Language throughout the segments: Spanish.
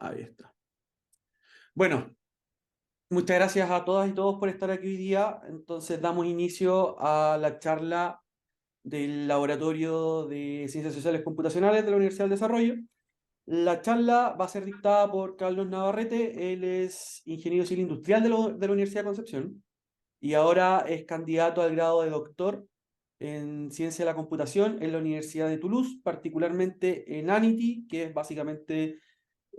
Ahí está. Bueno, muchas gracias a todas y todos por estar aquí hoy día. Entonces damos inicio a la charla del Laboratorio de Ciencias Sociales Computacionales de la Universidad del Desarrollo. La charla va a ser dictada por Carlos Navarrete. Él es ingeniero civil industrial de la Universidad de Concepción y ahora es candidato al grado de doctor en Ciencia de la Computación en la Universidad de Toulouse, particularmente en ANITI, que es básicamente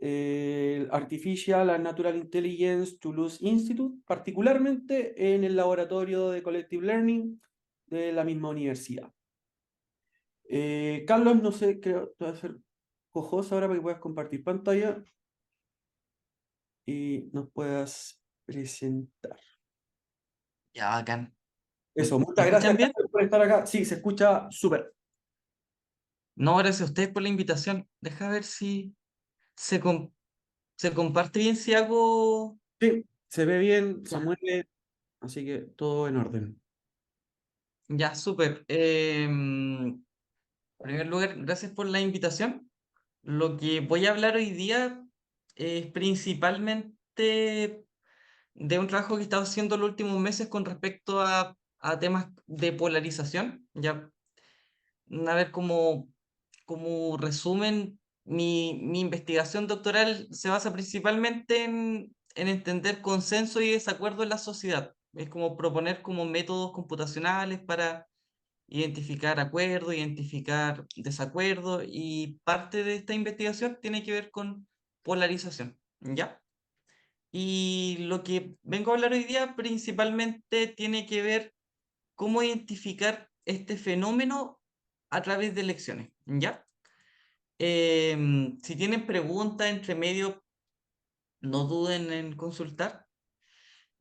el Artificial and Natural Intelligence Toulouse Institute, particularmente en el laboratorio de Collective Learning de la misma universidad. Carlos, no sé, creo que te voy a hacer cojosa ahora para que puedas compartir pantalla y nos puedas presentar. Ya, bacán. Eso, ¿Me muchas escuchan gracias, bien? Carlos, por estar acá. Sí, se escucha súper. No, gracias a ustedes por la invitación. Deja ver si se, se comparte bien si hago... Sí, se ve bien, se Ya, mueve, así que todo en orden. ya, súper. En primer lugar, gracias por la invitación. Lo que voy a hablar hoy día es principalmente de un trabajo que he estado haciendo los últimos meses con respecto a temas de polarización. Ya, a ver como resumen, mi investigación doctoral se basa principalmente en entender consenso y desacuerdo en la sociedad. Es como proponer como métodos computacionales para identificar acuerdo, identificar desacuerdo, y parte de esta investigación tiene que ver con polarización, ¿ya? Y lo que vengo a hablar hoy día principalmente tiene que ver cómo identificar este fenómeno a través de elecciones, ¿ya? Si tienen preguntas entre medio, no duden en consultar.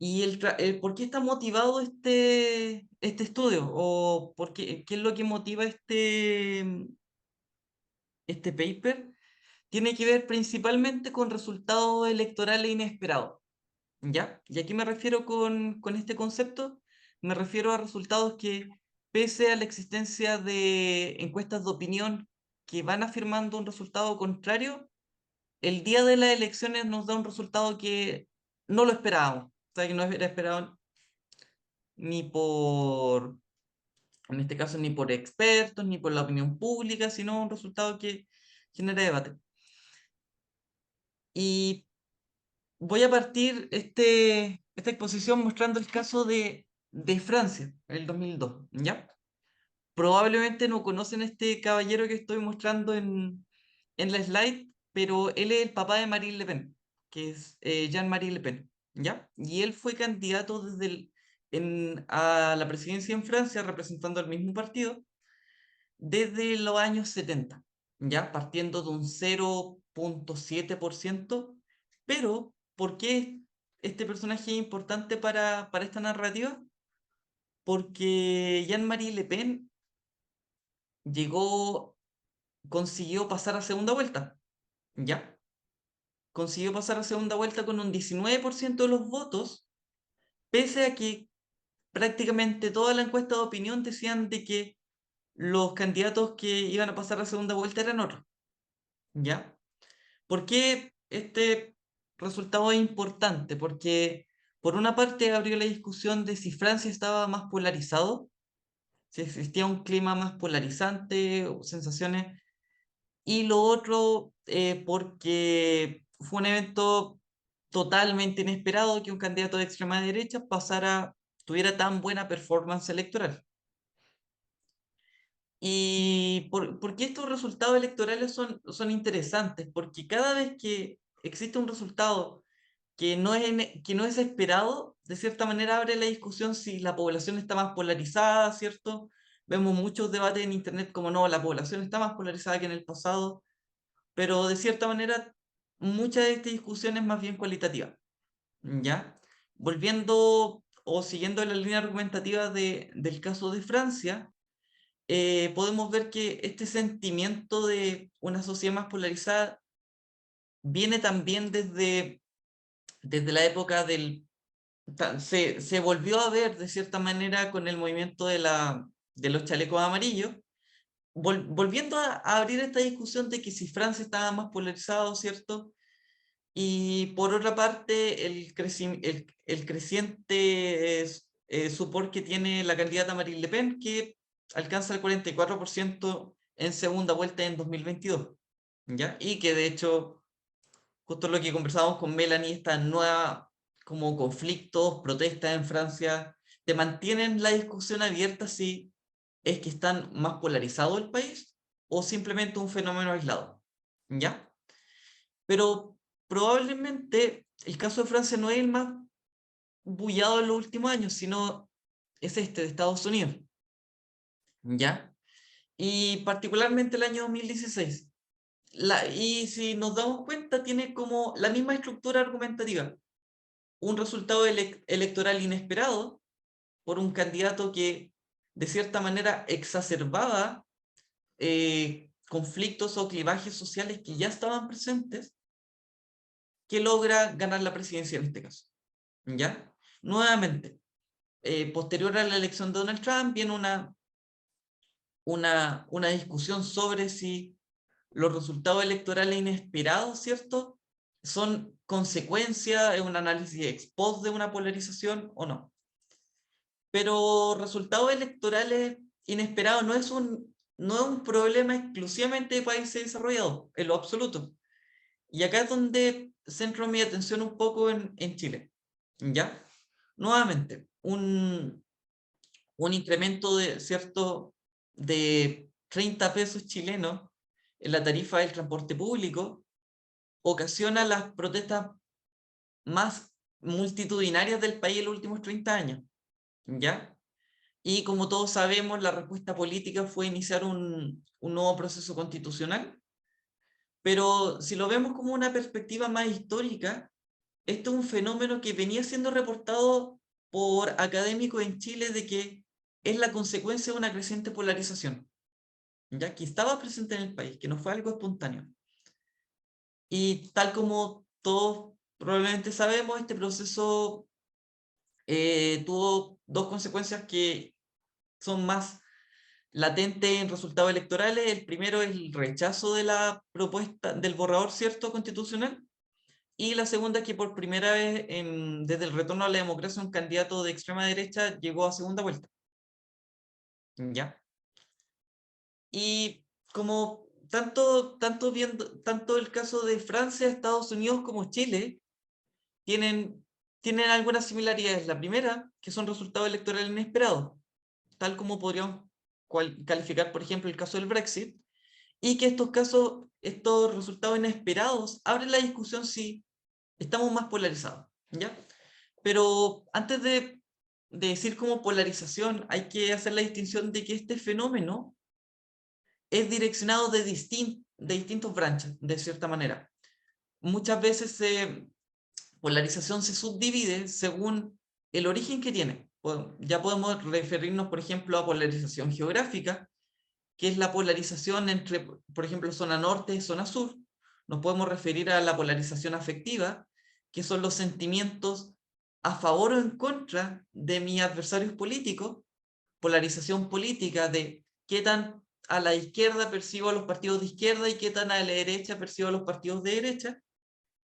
¿Y por qué está motivado este estudio? ¿O qué es lo que motiva este paper? Tiene que ver principalmente con resultados electorales inesperados, ¿ya? ¿Y a qué me refiero con este concepto? Me refiero a resultados que, pese a la existencia de encuestas de opinión que van afirmando un resultado contrario, el día de las elecciones nos da un resultado que no lo esperábamos. O sea, que no era esperado ni por, en este caso, ni por expertos, ni por la opinión pública, sino un resultado que genera debate. Y voy a partir esta exposición mostrando el caso de Francia, en el 2002, ¿ya? Probablemente no conocen a este caballero que estoy mostrando en la slide, pero él es el papá de Marine Le Pen, que es Jean-Marie Le Pen, ¿ya? Y él fue candidato a la presidencia en Francia, representando al mismo partido, desde los años 70, ¿ya? Partiendo de un 0,7%. Pero, ¿por qué este personaje es importante para esta narrativa? Porque Jean-Marie Le Pen llegó, consiguió pasar a segunda vuelta, ¿ya? Consiguió pasar a segunda vuelta con un 19% de los votos, pese a que prácticamente toda la encuesta de opinión decían de que los candidatos que iban a pasar a segunda vuelta eran otros, ¿ya? ¿Por qué este resultado es importante? Porque por una parte abrió la discusión de si Francia estaba más polarizado, si existía un clima más polarizante o sensaciones, y lo otro porque fue un evento totalmente inesperado que un candidato de extrema derecha tuviera tan buena performance electoral. ¿Y por qué estos resultados electorales son interesantes? Porque cada vez que existe un resultado que no es esperado, de cierta manera abre la discusión si la población está más polarizada, ¿cierto? Vemos muchos debates en Internet como no, la población está más polarizada que en el pasado, pero de cierta manera mucha de esta discusión es más bien cualitativa, ¿ya? Volviendo o siguiendo la línea argumentativa del caso de Francia, podemos ver que este sentimiento de una sociedad más polarizada viene también desde la época se volvió a ver de cierta manera con el movimiento de los chalecos amarillos, volviendo a abrir esta discusión de que si Francia estaba más polarizado, ¿cierto? Y por otra parte, el creciente support que tiene la candidata Marine Le Pen, que alcanza el 44% en segunda vuelta en 2022, ¿ya? Y que de hecho, justo lo que conversábamos con Melanie, esta nueva como conflictos, protestas en Francia, te mantienen la discusión abierta si es que están más polarizados el país o simplemente un fenómeno aislado, ¿ya? Pero probablemente el caso de Francia no es el más bullado en los últimos años, sino es este de Estados Unidos, ¿ya? Y particularmente el año 2016. Y si nos damos cuenta, tiene como la misma estructura argumentativa. Un resultado electoral inesperado por un candidato que de cierta manera exacerbaba conflictos o clivajes sociales que ya estaban presentes, que logra ganar la presidencia en este caso. ¿Ya? Nuevamente, posterior a la elección de Donald Trump, viene una discusión sobre si los resultados electorales inesperados, ¿cierto? Son consecuencia de un análisis ex post de una polarización o no. Pero resultados electorales inesperados no es un problema exclusivamente de países desarrollados, en lo absoluto. Y acá es donde centro mi atención un poco en Chile. ¿Ya? Nuevamente, un incremento de cierto de 30 pesos chilenos en la tarifa del transporte público ocasiona las protestas más multitudinarias del país en los últimos 30 años, ¿ya? Y como todos sabemos, la respuesta política fue iniciar un nuevo proceso constitucional, pero si lo vemos como una perspectiva más histórica, esto es un fenómeno que venía siendo reportado por académicos en Chile de que es la consecuencia de una creciente polarización, ya que estaba presente en el país, que no fue algo espontáneo. Y tal como todos probablemente sabemos, este proceso tuvo dos consecuencias que son más latentes en resultados electorales. El primero es el rechazo de la propuesta del borrador cierto constitucional. Y la segunda es que por primera vez desde el retorno a la democracia un candidato de extrema derecha llegó a segunda vuelta. ¿Ya? Y como tanto el caso de Francia, Estados Unidos como Chile tienen, tienen algunas similaridades. La primera, que son resultados electorales inesperados, tal como podríamos calificar, por ejemplo, el caso del Brexit, y que estos resultados inesperados abren la discusión si estamos más polarizados, ¿ya? Pero antes de decir como polarización, hay que hacer la distinción de que este fenómeno es direccionado de distintos branches, de cierta manera. Muchas veces polarización se subdivide según el origen que tiene. Ya podemos referirnos, por ejemplo, a polarización geográfica, que es la polarización entre, por ejemplo, zona norte y zona sur. Nos podemos referir a la polarización afectiva, que son los sentimientos a favor o en contra de mis adversarios políticos. Polarización política de qué tan a la izquierda percibo a los partidos de izquierda y qué tan a la derecha percibo a los partidos de derecha,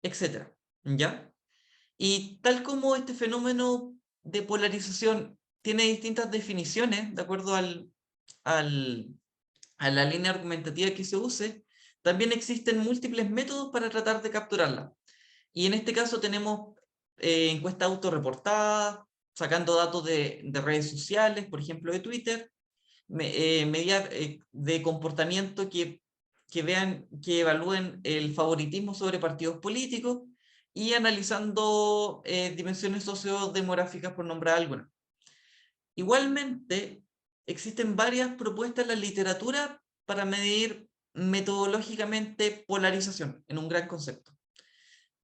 etcétera. ¿Ya? Y tal como este fenómeno de polarización tiene distintas definiciones de acuerdo al, a la línea argumentativa que se use, también existen múltiples métodos para tratar de capturarla. Y en este caso tenemos encuestas autorreportadas, sacando datos de redes sociales, por ejemplo de Twitter, medidas de comportamiento que evalúen el favoritismo sobre partidos políticos y analizando dimensiones sociodemográficas, por nombrar algunas. Igualmente, existen varias propuestas en la literatura para medir metodológicamente polarización en un gran concepto.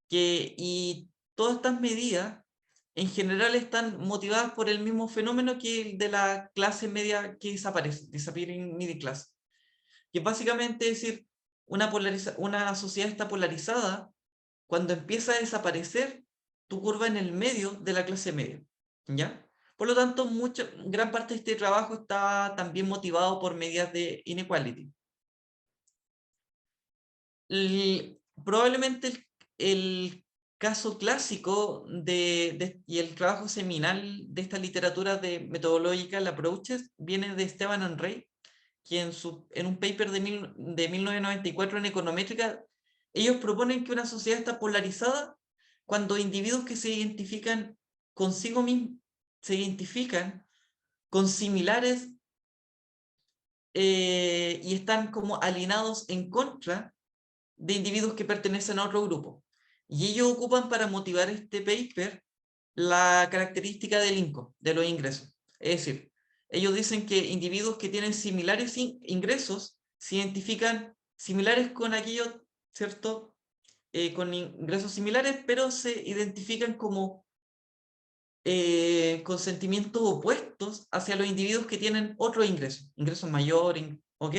Y todas estas medidas en general están motivadas por el mismo fenómeno que el de la clase media que desaparece, disappearing middle class, que básicamente es decir, una sociedad está polarizada cuando empieza a desaparecer tu curva en el medio de la clase media, ¿ya? Por lo tanto, gran parte de este trabajo está también motivado por medidas de inequality. Probablemente el caso clásico y el trabajo seminal de esta literatura de metodológica, approaches, viene de Esteban and Ray, que en un paper de 1994 en Econométrica, ellos proponen que una sociedad está polarizada cuando individuos que se identifican consigo mismos, se identifican con similares y están como alineados en contra de individuos que pertenecen a otro grupo. Y ellos ocupan para motivar este paper la característica del income, de los ingresos. Es decir, ellos dicen que individuos que tienen similares ingresos se identifican similares con aquellos, ¿cierto? Con ingresos similares, pero se identifican como con sentimientos opuestos hacia los individuos que tienen otros ingresos mayores, ¿ok?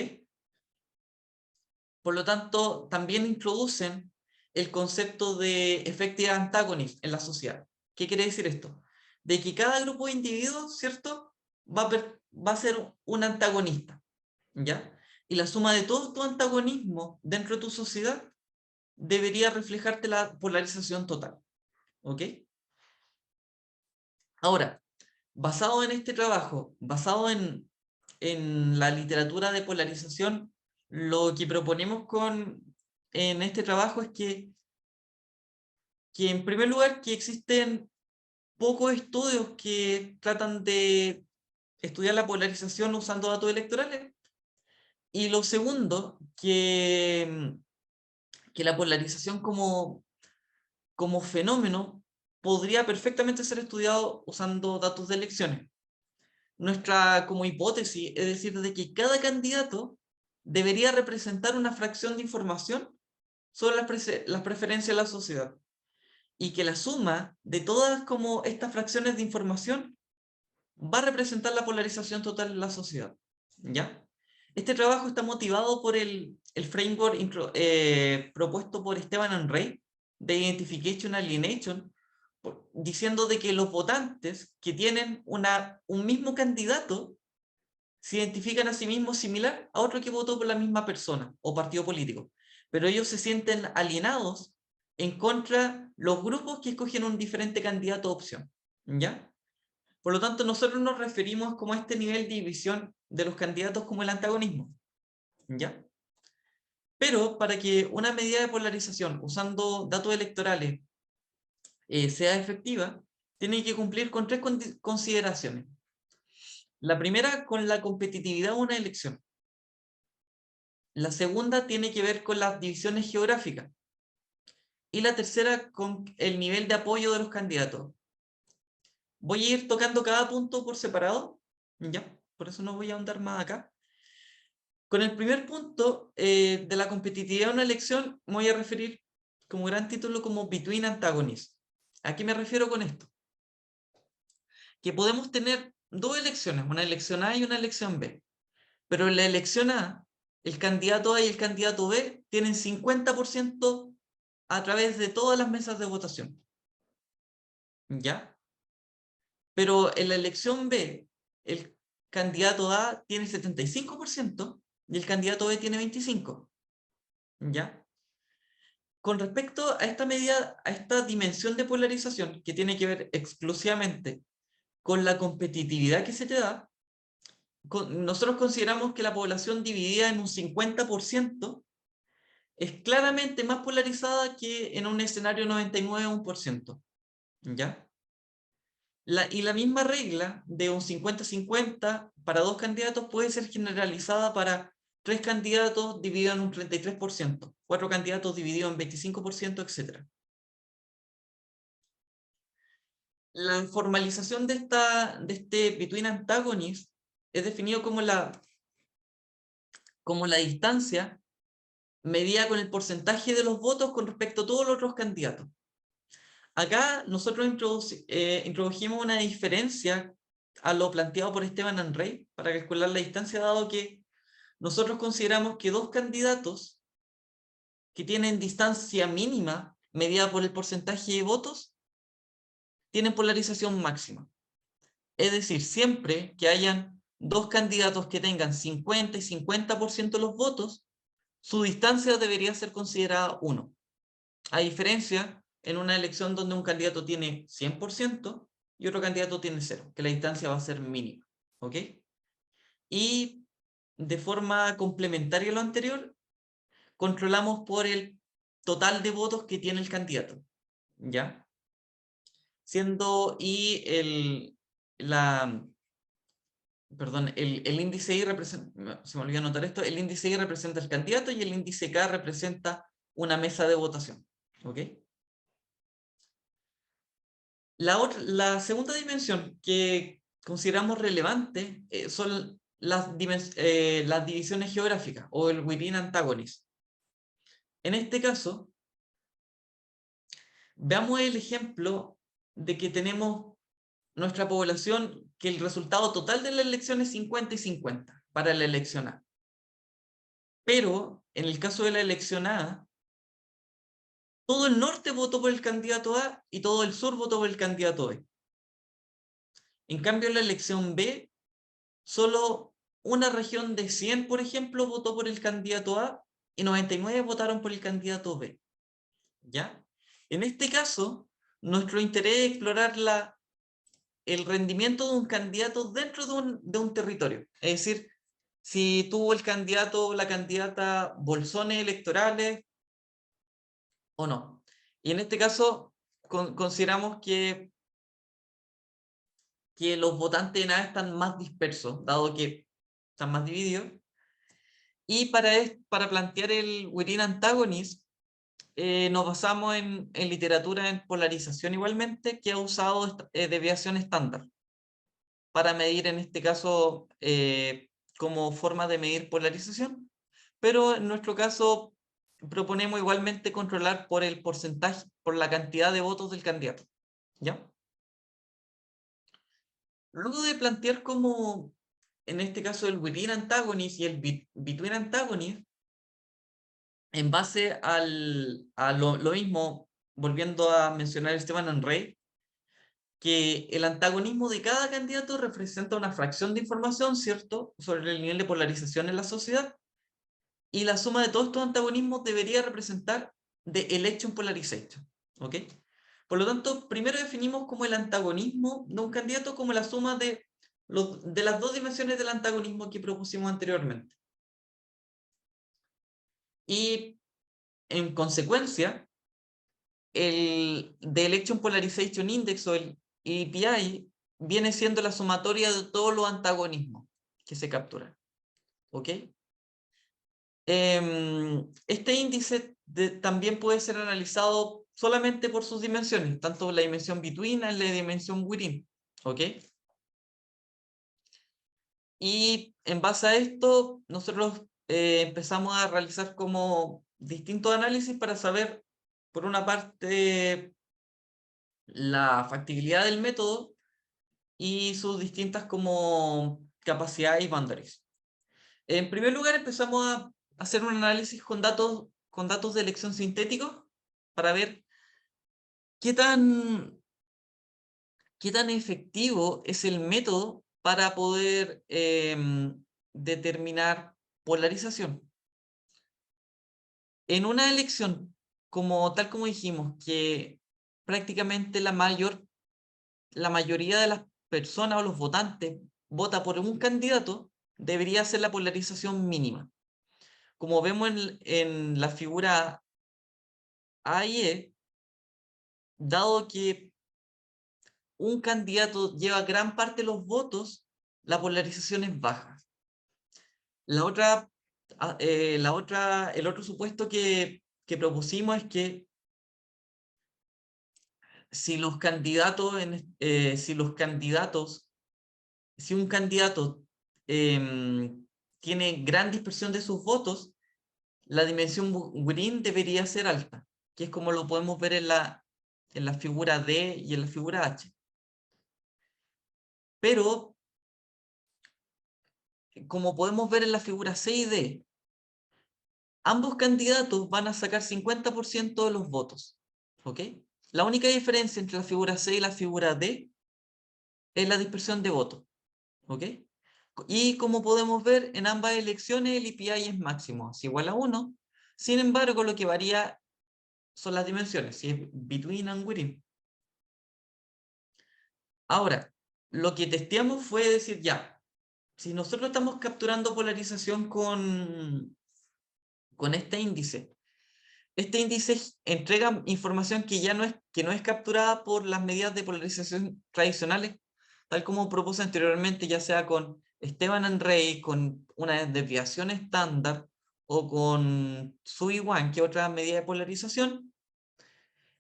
Por lo tanto, también introducen el concepto de effective antagonist en la sociedad. ¿Qué quiere decir esto? De que cada grupo de individuos, ¿cierto? Va a ser un antagonista, ¿ya? Y la suma de todo tu antagonismo dentro de tu sociedad debería reflejarte la polarización total, ¿ok? Ahora, basado en este trabajo, basado en la literatura de polarización, lo que proponemos en este trabajo es que en primer lugar que existen pocos estudios que tratan de estudiar la polarización usando datos electorales, y lo segundo, que la polarización como fenómeno podría perfectamente ser estudiado usando datos de elecciones. Nuestra como hipótesis es decir, de que cada candidato debería representar una fracción de información sobre las preferencias de la sociedad, y que la suma de todas como estas fracciones de información va a representar la polarización total de la sociedad, ¿ya? Este trabajo está motivado por el framework propuesto por Esteban and Ray de Identification Alienation, diciendo de que los votantes que tienen un mismo candidato se identifican a sí mismos similar a otro que votó por la misma persona o partido político, pero ellos se sienten alienados en contra los grupos que escogen un diferente candidato o opción, ¿ya? Por lo tanto, nosotros nos referimos como a este nivel de división de los candidatos como el antagonismo, ¿ya? Pero para que una medida de polarización usando datos electorales sea efectiva, tiene que cumplir con tres consideraciones. La primera, con la competitividad de una elección. La segunda tiene que ver con las divisiones geográficas. Y la tercera, con el nivel de apoyo de los candidatos. Voy a ir tocando cada punto por separado, ¿ya? Por eso no voy a ahondar más acá. Con el primer punto de la competitividad de una elección, me voy a referir como gran título como Between Antagonists. ¿A qué me refiero con esto? Que podemos tener dos elecciones, una elección A y una elección B. Pero en la elección A, el candidato A y el candidato B tienen 50% a través de todas las mesas de votación, ¿ya? Pero en la elección B, el candidato A tiene 75% y el candidato B tiene 25%, ¿ya? Con respecto a esta medida, a esta dimensión de polarización que tiene que ver exclusivamente con la competitividad que se te da, nosotros consideramos que la población dividida en un 50% es claramente más polarizada que en un escenario 99 o 1%, ¿ya? Y la misma regla de un 50-50 para dos candidatos puede ser generalizada para tres candidatos divididos en un 33%, cuatro candidatos divididos en 25%, etc. La formalización de este between antagonists es definido como la distancia medida con el porcentaje de los votos con respecto a todos los otros candidatos. Acá nosotros introdujimos una diferencia a lo planteado por Esteban and Ray para calcular la distancia, dado que nosotros consideramos que dos candidatos que tienen distancia mínima medida por el porcentaje de votos tienen polarización máxima. Es decir, siempre que hayan dos candidatos que tengan 50 y 50% de los votos, su distancia debería ser considerada 1. A diferencia en una elección donde un candidato tiene 100% y otro candidato tiene 0, que la distancia va a ser mínima. ¿Ok? Y de forma complementaria a lo anterior, controlamos por el total de votos que tiene el candidato. ¿Ya? Siendo y el índice I representa, se me olvidó anotar esto, el índice I representa el candidato y el índice K representa una mesa de votación. ¿Ok? La segunda dimensión que consideramos relevante son las divisiones geográficas o el within antagonist. En este caso, veamos el ejemplo de que tenemos nuestra población, que el resultado total de la elección es 50 y 50 para la elección A. Pero en el caso de la elección A, todo el norte votó por el candidato A y todo el sur votó por el candidato B. En cambio, en la elección B, solo una región de 100, por ejemplo, votó por el candidato A y 99 votaron por el candidato B. ¿Ya? En este caso, nuestro interés es explorar el rendimiento de un candidato dentro de un territorio. Es decir, si tuvo el candidato o la candidata bolsones electorales o no. Y en este caso, consideramos que los votantes en A están más dispersos, dado que están más divididos. Y para plantear el within antagonist, nos basamos en literatura en polarización igualmente, que ha usado desviación estándar para medir, en este caso, como forma de medir polarización, pero en nuestro caso proponemos igualmente controlar por el porcentaje, por la cantidad de votos del candidato. ¿Ya? Luego de plantear como, en este caso, el within antagonist y el between antagonist, en base a lo mismo, volviendo a mencionar Esteban Henry, que el antagonismo de cada candidato representa una fracción de información, ¿cierto?, sobre el nivel de polarización en la sociedad, y la suma de todos estos antagonismos debería representar the election polarization, ¿ok? Por lo tanto, primero definimos como el antagonismo de un candidato como la suma de las dos dimensiones del antagonismo que propusimos anteriormente. Y en consecuencia, el The Election Polarization Index o el EPI viene siendo la sumatoria de todos los antagonismos que se capturan. ¿Ok? Este índice también puede ser analizado solamente por sus dimensiones, tanto la dimensión between y la dimensión within. ¿Ok? Y en base a esto, nosotros empezamos a realizar como distintos análisis para saber, por una parte, la factibilidad del método y sus distintas como capacidades y boundaries. En primer lugar, empezamos a hacer un análisis con datos de elección sintéticos para ver qué qué tan efectivo es el método para poder determinar polarización. En una elección, tal como dijimos, que prácticamente la mayoría de las personas o los votantes vota por un candidato, debería ser la polarización mínima. Como vemos en la figura A y E, dado que un candidato lleva gran parte de los votos, la polarización es baja. El otro supuesto que propusimos es que si los candidatos, si un candidato tiene gran dispersión de sus votos, la dimensión green debería ser alta, que es como lo podemos ver en la figura D y en la figura H. Pero, como podemos ver en la figura C y D, ambos candidatos van a sacar 50% de los votos. ¿Ok? La única diferencia entre la figura C y la figura D es la dispersión de votos. ¿Ok? Y como podemos ver, en ambas elecciones el EPI es máximo, es igual a 1. Sin embargo, lo que varía son las dimensiones, si es between and within. Ahora, lo que testeamos fue decir, ya, si nosotros estamos capturando polarización con este índice entrega información que ya no es capturada por las medidas de polarización tradicionales, tal como propuse anteriormente, ya sea con Esteban and Rey, con una desviación estándar o con SUI-1, que es otra medida de polarización.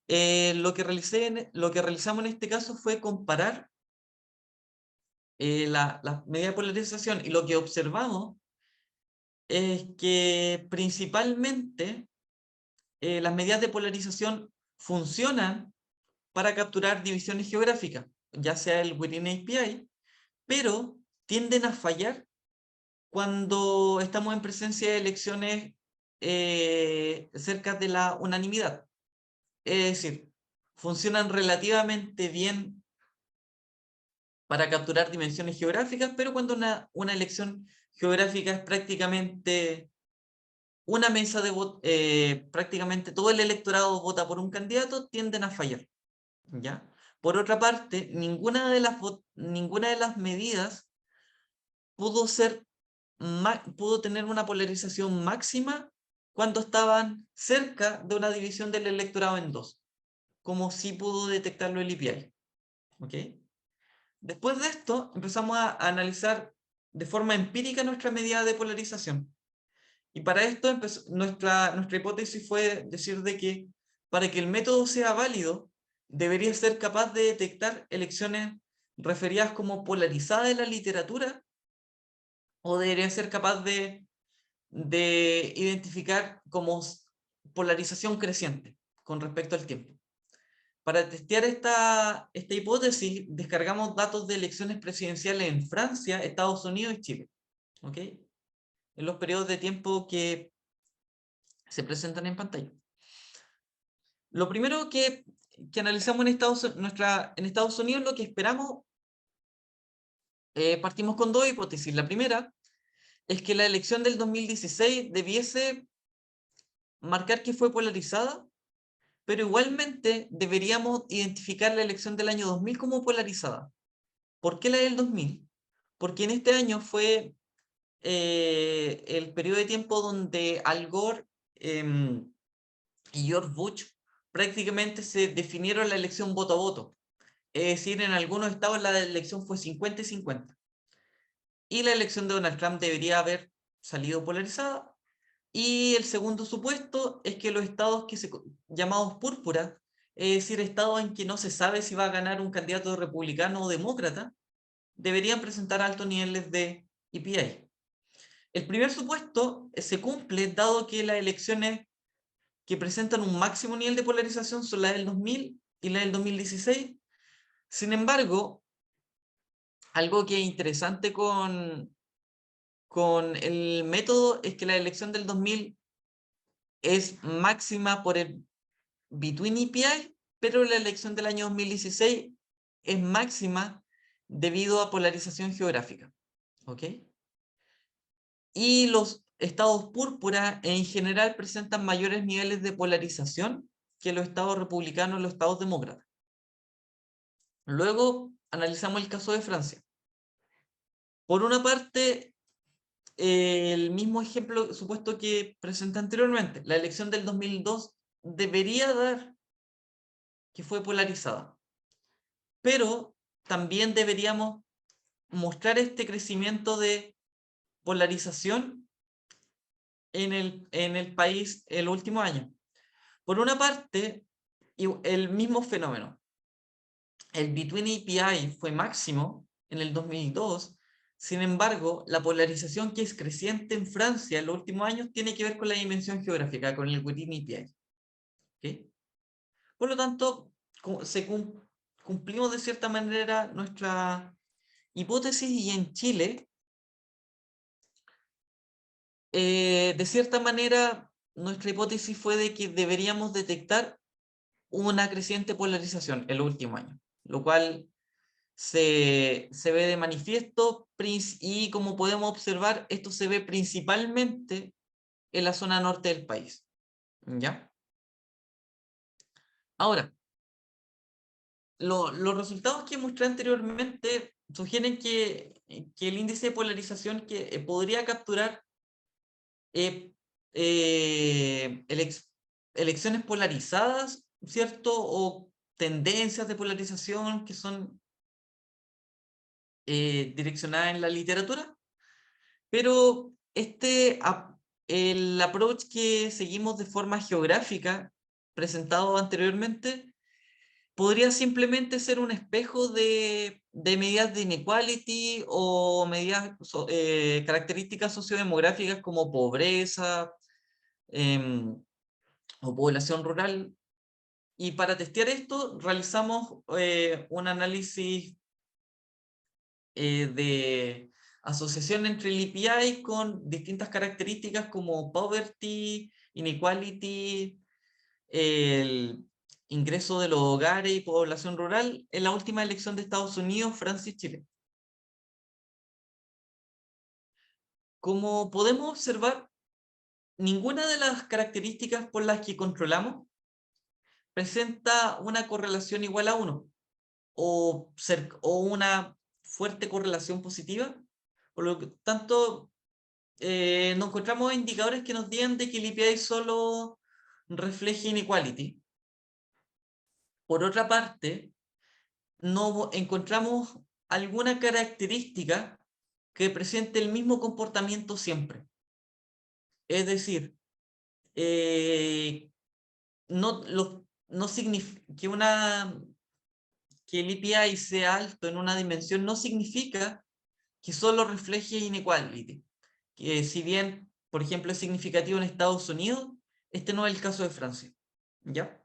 Lo que realizamos en este caso fue comparar la medida de polarización, y lo que observamos es que principalmente las medidas de polarización funcionan para capturar divisiones geográficas, ya sea el Within API, pero tienden a fallar cuando estamos en presencia de elecciones cerca de la unanimidad. Es decir, funcionan relativamente bien para capturar dimensiones geográficas, pero cuando una elección geográfica es prácticamente una mesa de voto, prácticamente todo el electorado vota por un candidato, tienden a fallar. ¿Ya? Por otra parte, ninguna de las medidas pudo pudo tener una polarización máxima cuando estaban cerca de una división del electorado en dos, como sí pudo detectarlo el EPI. ¿Ok? Después de esto, empezamos a analizar de forma empírica nuestra medida de polarización. Y para esto nuestra hipótesis fue decir de que para que el método sea válido, debería ser capaz de detectar elecciones referidas como polarizadas en la literatura, o debería ser capaz de identificar como polarización creciente con respecto al tiempo. Para testear esta hipótesis, descargamos datos de elecciones presidenciales en Francia, Estados Unidos y Chile. ¿Ok? En los periodos de tiempo que se presentan en pantalla. Lo primero que analizamos en Estados Unidos, lo que esperamos, partimos con dos hipótesis. La primera es que la elección del 2016 debiese marcar que fue polarizada, pero igualmente deberíamos identificar la elección del año 2000 como polarizada. ¿Por qué la del 2000? Porque en este año fue el periodo de tiempo donde Al Gore y George Bush prácticamente se definieron la elección voto a voto. Es decir, en algunos estados la elección fue 50 y 50. Y la elección de Donald Trump debería haber salido polarizada. Y el segundo supuesto es que los estados llamados púrpura, es decir, estados en que no se sabe si va a ganar un candidato republicano o demócrata, deberían presentar altos niveles de EPI. El primer supuesto se cumple dado que las elecciones que presentan un máximo nivel de polarización son las del 2000 y las del 2016. Sin embargo, algo que es interesante con el método es que la elección del 2000 es máxima por el Between EPI, pero la elección del año 2016 es máxima debido a polarización geográfica. ¿Ok? Y los estados púrpura en general presentan mayores niveles de polarización que los estados republicanos y los estados demócratas. Luego analizamos el caso de Francia. Por una parte, el mismo ejemplo supuesto que presenté anteriormente, la elección del 2002 debería dar que fue polarizada, pero también deberíamos mostrar este crecimiento de polarización en el país el último año. Por una parte, el mismo fenómeno, el Between API fue máximo en el 2002. Sin embargo, la polarización que es creciente en Francia en los últimos años tiene que ver con la dimensión geográfica, con el Within API. ¿Okay? Por lo tanto, cumplimos de cierta manera nuestra hipótesis, y en Chile, de cierta manera, nuestra hipótesis fue de que deberíamos detectar una creciente polarización el último año, lo cual se ve de manifiesto, y como podemos observar, esto se ve principalmente en la zona norte del país. ¿Ya? Ahora, los resultados que mostré anteriormente sugieren que el índice de polarización que podría capturar eh, elecciones polarizadas, ¿cierto? O tendencias de polarización que son direccionadas en la literatura, pero el approach que seguimos de forma geográfica, presentado anteriormente, podría simplemente ser un espejo de medidas de inequality o medidas, características sociodemográficas como pobreza em, o población rural. Y para testear esto, realizamos un análisis de asociación entre el IPI con distintas características como poverty, inequality, el ingreso de los hogares y población rural en la última elección de Estados Unidos, Francia y Chile. Como podemos observar, ninguna de las características por las que controlamos presenta una correlación igual a 1 o una fuerte correlación positiva. Por lo tanto, no encontramos indicadores que nos digan de que el IPI solo refleje inequality. Por otra parte, no encontramos alguna característica que presente el mismo comportamiento siempre. Es decir, no, no significa que el IPI sea alto en una dimensión no significa que solo refleje inequality. Que si bien, por ejemplo, es significativo en Estados Unidos, este no es el caso de Francia. ¿Ya?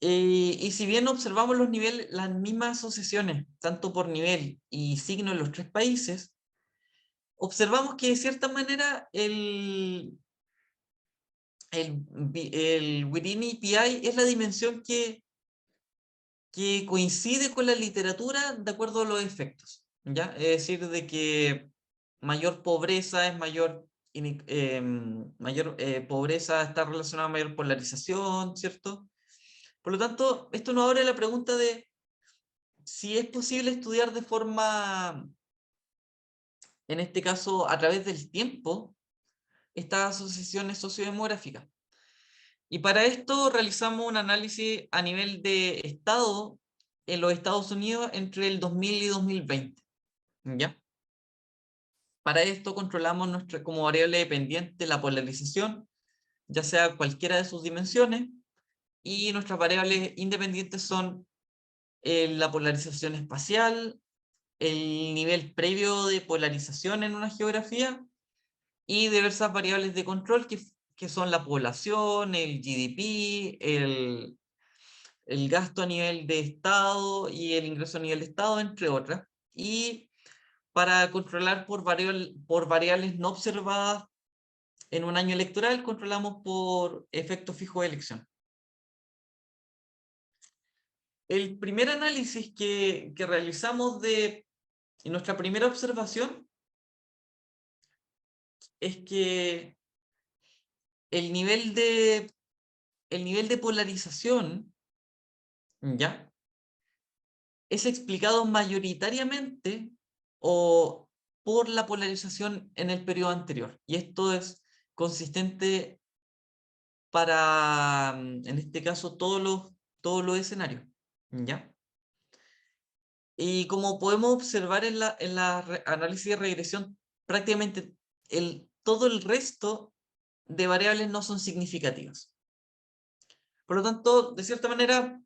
Y si bien observamos los niveles, las mismas asociaciones, tanto por nivel y signo en los tres países, observamos que de cierta manera el within API es la dimensión que coincide con la literatura de acuerdo a los efectos, ¿ya? Es decir, de que mayor pobreza es mayor pobreza está relacionada a mayor polarización, ¿cierto? Por lo tanto, esto nos abre la pregunta de si es posible estudiar de forma, en este caso, a través del tiempo, estas asociaciones sociodemográficas. Y para esto realizamos un análisis a nivel de estado en los Estados Unidos entre el 2000 y 2020. ¿Ya? Para esto controlamos como variable dependiente la polarización, ya sea cualquiera de sus dimensiones, y nuestras variables independientes son la polarización espacial, el nivel previo de polarización en una geografía y diversas variables de control que son la población, el GDP, el gasto a nivel de Estado y el ingreso a nivel de Estado, entre otras. Y para controlar por variables no observadas en un año electoral, controlamos por efecto fijo de elección. El primer análisis que realizamos de nuestra primera observación es que el nivel de polarización, ¿ya? Es explicado mayoritariamente o por la polarización en el periodo anterior. Y esto es consistente para, en este caso, todos los escenarios, ¿ya? Y como podemos observar en la análisis de regresión, prácticamente todo el resto de variables no son significativas. Por lo tanto, de cierta manera,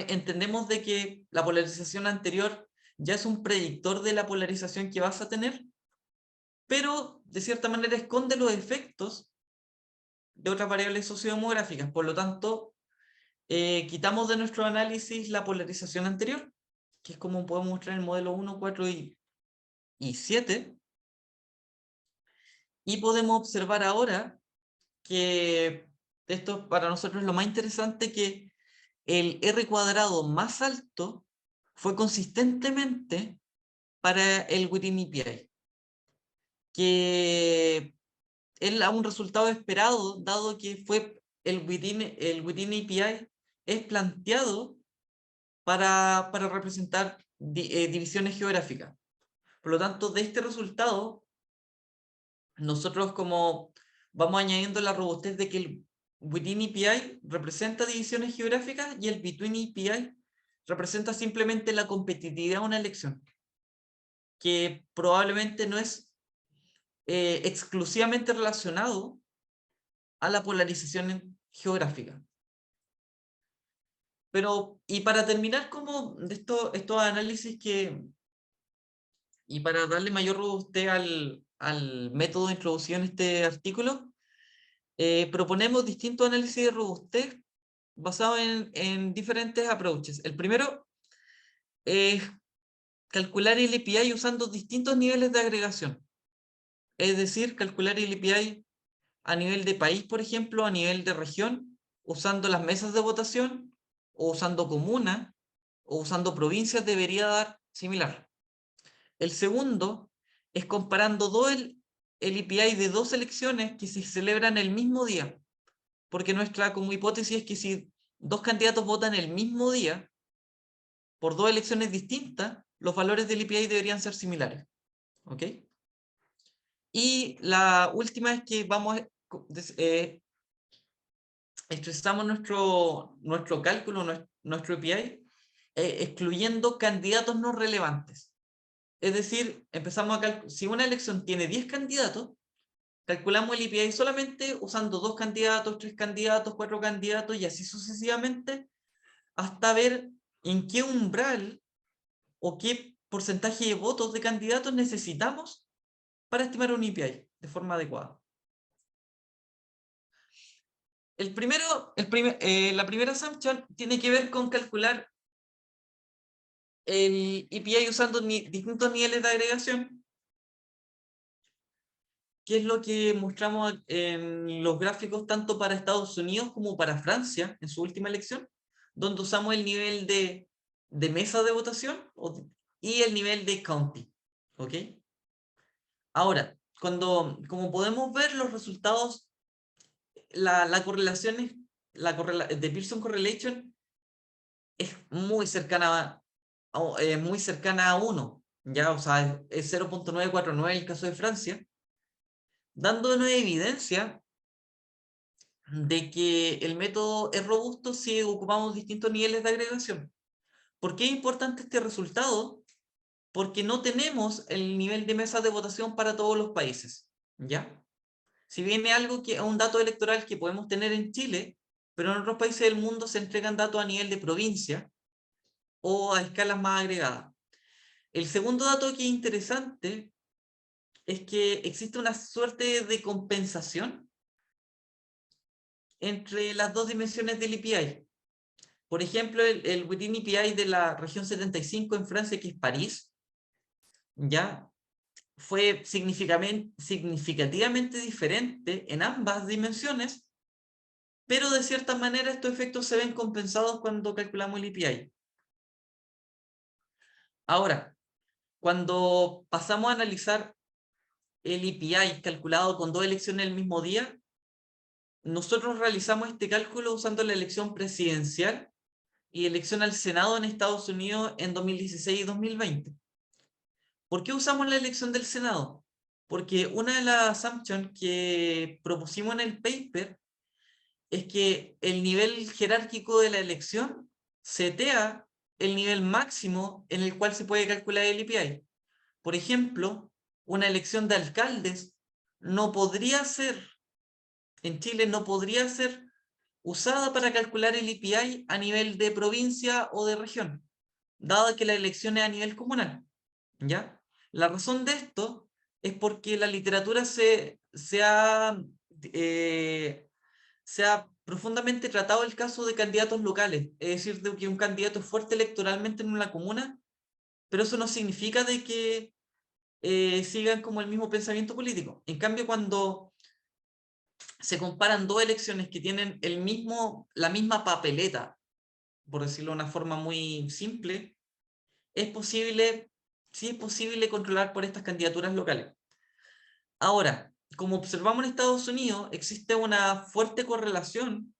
entendemos de que la polarización anterior ya es un predictor de la polarización que vas a tener, pero de cierta manera esconde los efectos de otras variables sociodemográficas. Por lo tanto, quitamos de nuestro análisis la polarización anterior, que es como podemos mostrar en el modelo 1, 4 y 7, y podemos observar ahora que esto para nosotros es lo más interesante, que el R cuadrado más alto fue consistentemente para el within API, que es un resultado esperado, dado que fue el within API es planteado para representar divisiones geográficas. Por lo tanto, de este resultado, nosotros como vamos añadiendo la robustez de que el within API representa divisiones geográficas y el between API representa simplemente la competitividad de una elección, que probablemente no es exclusivamente relacionado a la polarización geográfica. Pero, y para terminar como de estos análisis y para darle mayor robustez al método introducido en este artículo, proponemos distintos análisis de robustez basados en diferentes approaches. El primero es calcular el API usando distintos niveles de agregación. Es decir, calcular el API a nivel de país, por ejemplo, a nivel de región, usando las mesas de votación, o usando comuna, o usando provincias, debería dar similar. El segundo es comparando el API de dos elecciones que se celebran el mismo día, porque nuestra como hipótesis es que si dos candidatos votan el mismo día por dos elecciones distintas, los valores del API deberían ser similares. ¿Ok? Y la última es que vamos a expresamos nuestro cálculo, nuestro API, excluyendo candidatos no relevantes. Es decir, empezamos a si una elección tiene 10 candidatos, calculamos el API solamente usando 2 candidatos, 3 candidatos, 4 candidatos y así sucesivamente, hasta ver en qué umbral o qué porcentaje de votos de candidatos necesitamos para estimar un API de forma adecuada. La primera assumption tiene que ver con calcular el API usando distintos niveles de agregación, que es lo que mostramos en los gráficos tanto para Estados Unidos como para Francia en su última elección, donde usamos el nivel de mesa de votación y el nivel de county. ¿Ok? Ahora, como podemos ver, los resultados, la correlación de Pearson Correlation es muy cercana a 1, ¿ya? O sea, es 0.949 en el caso de Francia, dándonos evidencia de que el método es robusto si ocupamos distintos niveles de agregación. ¿Por qué es importante este resultado? Porque no tenemos el nivel de mesa de votación para todos los países, ¿ya? Si bien es un dato electoral que podemos tener en Chile, pero en otros países del mundo se entregan datos a nivel de provincia o a escalas más agregadas. El segundo dato que es interesante es que existe una suerte de compensación entre las dos dimensiones del API. Por ejemplo, el within API de la región 75 en Francia, que es París, ya fue significativamente diferente en ambas dimensiones, pero de cierta manera estos efectos se ven compensados cuando calculamos el API. Ahora, cuando pasamos a analizar el API calculado con dos elecciones el mismo día, nosotros realizamos este cálculo usando la elección presidencial y elección al Senado en Estados Unidos en 2016 y 2020. ¿Por qué usamos la elección del Senado? Porque una de las assumptions que propusimos en el paper es que el nivel jerárquico de la elección setea el nivel máximo en el cual se puede calcular el API. Por ejemplo, una elección de alcaldes no podría ser, en Chile no podría ser usada para calcular el API a nivel de provincia o de región, dado que la elección es a nivel comunal. ¿Ya? La razón de esto es porque la literatura se ha profundamente tratado el caso de candidatos locales, es decir, de que un candidato es fuerte electoralmente en una comuna, pero eso no significa de que sigan como el mismo pensamiento político. En cambio, cuando se comparan dos elecciones que tienen la misma papeleta, por decirlo de una forma muy simple, sí es posible controlar por estas candidaturas locales. Ahora, como observamos en Estados Unidos, existe una fuerte correlación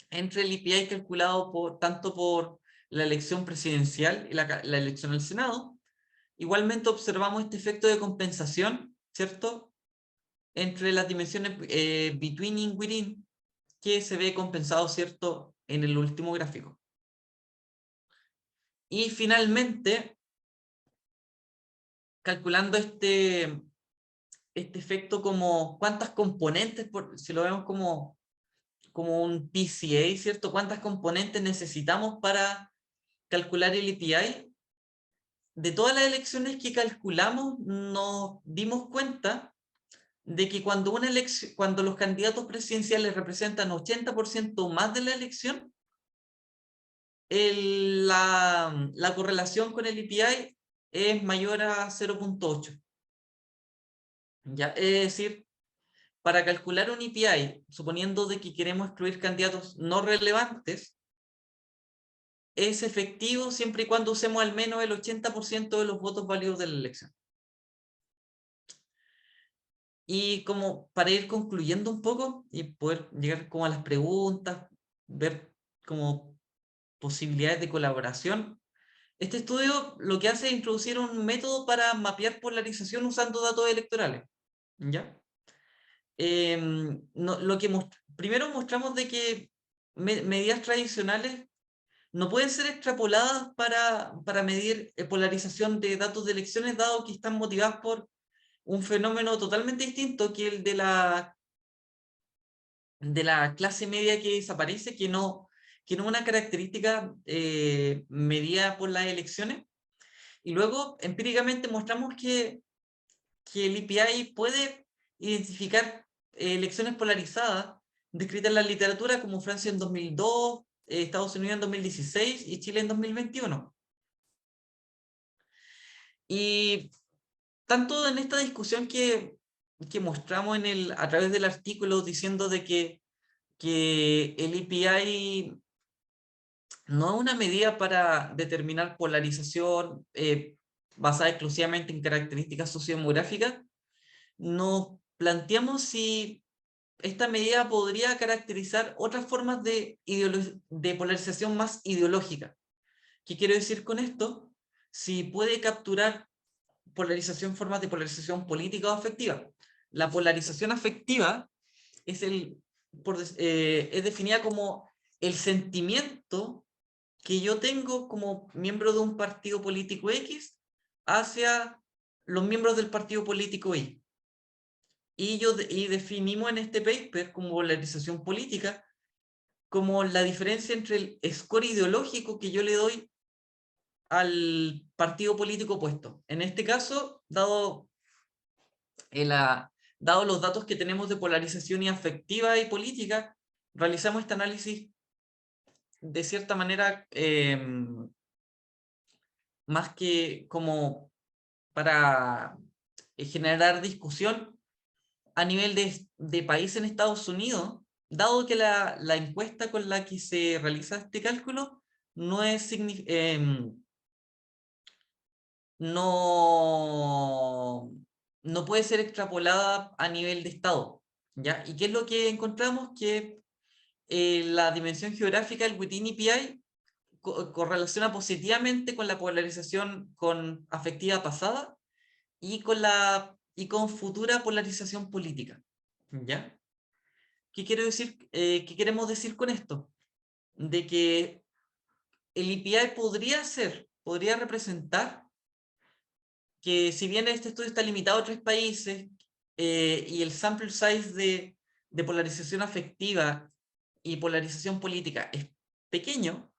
entre el IPI calculado tanto por la elección presidencial y la elección al Senado. Igualmente observamos este efecto de compensación, ¿cierto? Entre las dimensiones between y within, que se ve compensado, ¿cierto? En el último gráfico. Y finalmente, calculando este efecto como cuántas componentes, si lo vemos como un PCA, ¿cierto? ¿Cuántas componentes necesitamos para calcular el EPI? De todas las elecciones que calculamos, nos dimos cuenta de que cuando los candidatos presidenciales representan 80% más de la elección, la correlación con el EPI es mayor a 0.8. ¿Ya? Es decir, para calcular un EPI, suponiendo de que queremos excluir candidatos no relevantes, es efectivo siempre y cuando usemos al menos el 80% de los votos válidos de la elección. Y como para ir concluyendo un poco y poder llegar como a las preguntas, ver como posibilidades de colaboración, este estudio lo que hace es introducir un método para mapear polarización usando datos electorales. ¿Ya? Lo que primero mostramos de que medidas tradicionales no pueden ser extrapoladas para medir polarización de datos de elecciones, dado que están motivadas por un fenómeno totalmente distinto que el de la clase media que desaparece, que no es una característica medida por las elecciones. Y luego, empíricamente, mostramos que el EPI puede identificar elecciones polarizadas descritas en la literatura como Francia en 2002, Estados Unidos en 2016 y Chile en 2021. Y tanto en esta discusión que mostramos a través del artículo diciendo de que el EPI no es una medida para determinar polarización basada exclusivamente en características sociodemográficas, nos planteamos si esta medida podría caracterizar otras formas de polarización más ideológica. ¿Qué quiero decir con esto? Si puede capturar formas de polarización política o afectiva. La polarización afectiva es, es definida como el sentimiento que yo tengo como miembro de un partido político X hacia los miembros del partido político Y. Y definimos en este paper como polarización política como la diferencia entre el score ideológico que yo le doy al partido político opuesto. En este caso, dado los datos que tenemos de polarización y afectiva y política, realizamos este análisis de cierta manera más que como para generar discusión a nivel de país en Estados Unidos, dado que la encuesta con la que se realiza este cálculo no es no, no puede ser extrapolada a nivel de estado, ¿ya? ¿Y qué es lo que encontramos? Que la dimensión geográfica del Within EPI correlaciona positivamente con la polarización con afectiva pasada y con futura polarización política, ¿ya? ¿Qué quiero decir? ¿Qué queremos decir con esto? De que el EPI podría representar que si bien este estudio está limitado a 3 países y el sample size de polarización afectiva y polarización política es pequeño,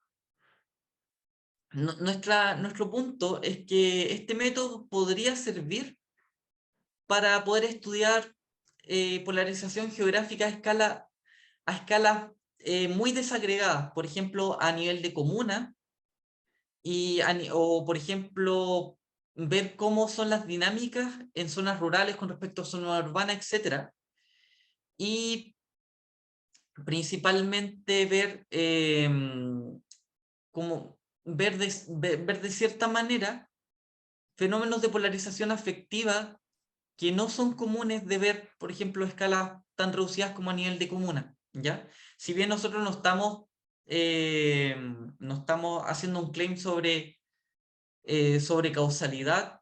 nuestro punto es que este método podría servir para poder estudiar polarización geográfica a escalas muy desagregadas, por ejemplo, a nivel de comuna, o por ejemplo, ver cómo son las dinámicas en zonas rurales con respecto a zonas urbanas, etc. Y principalmente ver de cierta manera fenómenos de polarización afectiva que no son comunes de ver, por ejemplo, a escalas tan reducidas como a nivel de comuna, ¿ya? Si bien nosotros no estamos haciendo un claim sobre causalidad,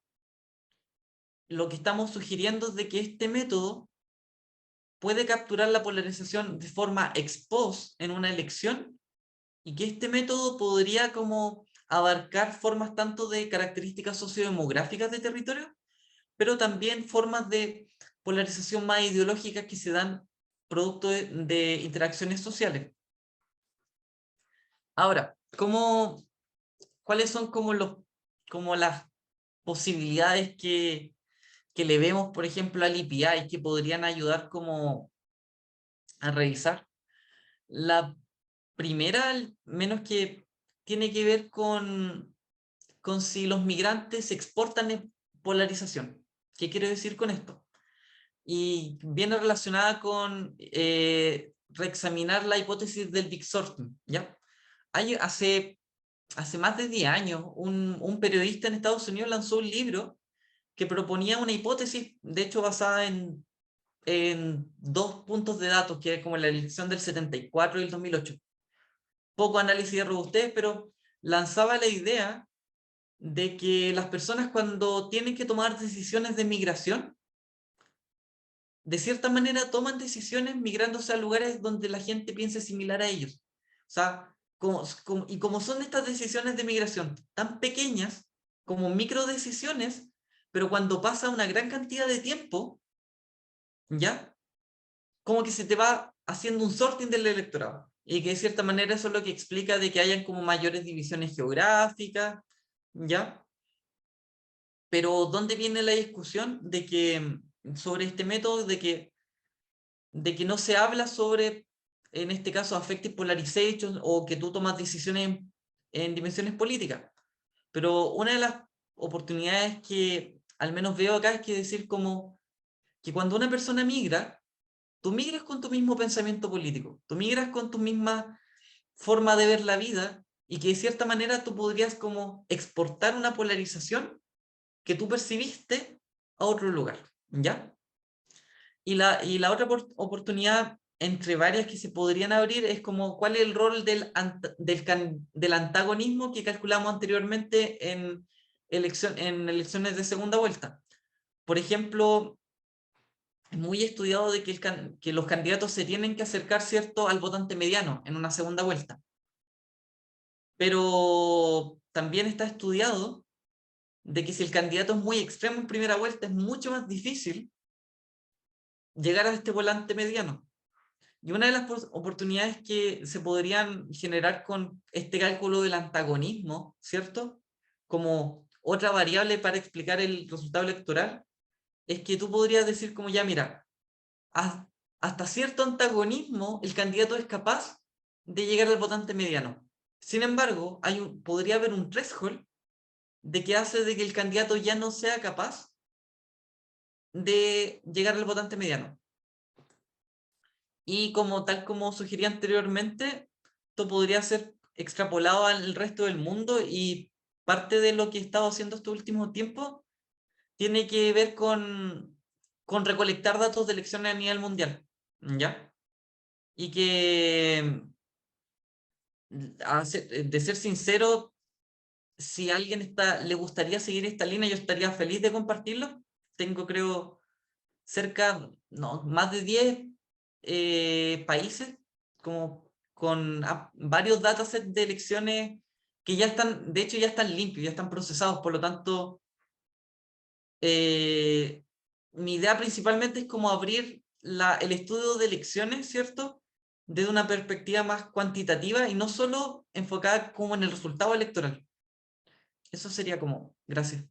lo que estamos sugiriendo es de que este método puede capturar la polarización de forma ex post en una elección y que este método podría como abarcar formas tanto de características sociodemográficas de territorio, pero también formas de polarización más ideológicas que se dan producto de interacciones sociales. Ahora, ¿cuáles son como las posibilidades que le vemos, por ejemplo, al IPI que podrían ayudar como a revisar? La primera, al menos que tiene que ver con si los migrantes exportan polarización. ¿Qué quiero decir con esto? Y viene relacionada con reexaminar la hipótesis del Big Sorting, ¿ya? Hace más de 10 años, un periodista en Estados Unidos lanzó un libro que proponía una hipótesis, de hecho basada en dos puntos de datos, que es como la elección del 74 y el 2008. Poco análisis de robustez, pero lanzaba la idea de que las personas cuando tienen que tomar decisiones de migración, de cierta manera toman decisiones migrándose a lugares donde la gente piense similar a ellos. O sea, y como son estas decisiones de migración tan pequeñas, como micro decisiones, pero cuando pasa una gran cantidad de tiempo, ¿ya? Como que se te va haciendo un sorting del electorado. Y que de cierta manera eso es lo que explica de que hayan como mayores divisiones geográficas, ¿ya? Pero ¿dónde viene la discusión de que sobre este método de que no se habla sobre, en este caso, affective polarization o que tú tomas decisiones en dimensiones políticas? Pero una de las oportunidades que al menos veo acá es que decir como que cuando una persona migra, tú migras con tu mismo pensamiento político, tú migras con tu misma forma de ver la vida y que de cierta manera tú podrías como exportar una polarización que tú percibiste a otro lugar, ¿ya? Y la otra oportunidad entre varias que se podrían abrir es como cuál es el rol del antagonismo que calculamos anteriormente en elecciones de segunda vuelta. Por ejemplo, es muy estudiado de que los candidatos se tienen que acercar, ¿cierto?, al votante mediano en una segunda vuelta. Pero también está estudiado de que si el candidato es muy extremo en primera vuelta, es mucho más difícil llegar a este volante mediano. Y una de las oportunidades que se podrían generar con este cálculo del antagonismo, ¿cierto? Como otra variable para explicar el resultado electoral, es que tú podrías decir como ya, mira, hasta cierto antagonismo el candidato es capaz de llegar al votante mediano. Sin embargo, podría haber un threshold de que hace de que el candidato ya no sea capaz de llegar al votante mediano. Y tal como sugerí anteriormente, esto podría ser extrapolado al resto del mundo y parte de lo que he estado haciendo estos últimos tiempos tiene que ver con recolectar datos de elecciones a nivel mundial, ¿ya? Y que, de ser sincero, si a alguien le gustaría seguir esta línea, yo estaría feliz de compartirlo. Tengo, creo, no, más de 10 países, como con varios datasets de elecciones que ya están, de hecho ya están limpios, ya están procesados, por lo tanto, mi idea principalmente es como abrir el estudio de elecciones, ¿cierto? Desde una perspectiva más cuantitativa y no solo enfocada como en el resultado electoral. Eso sería como, gracias.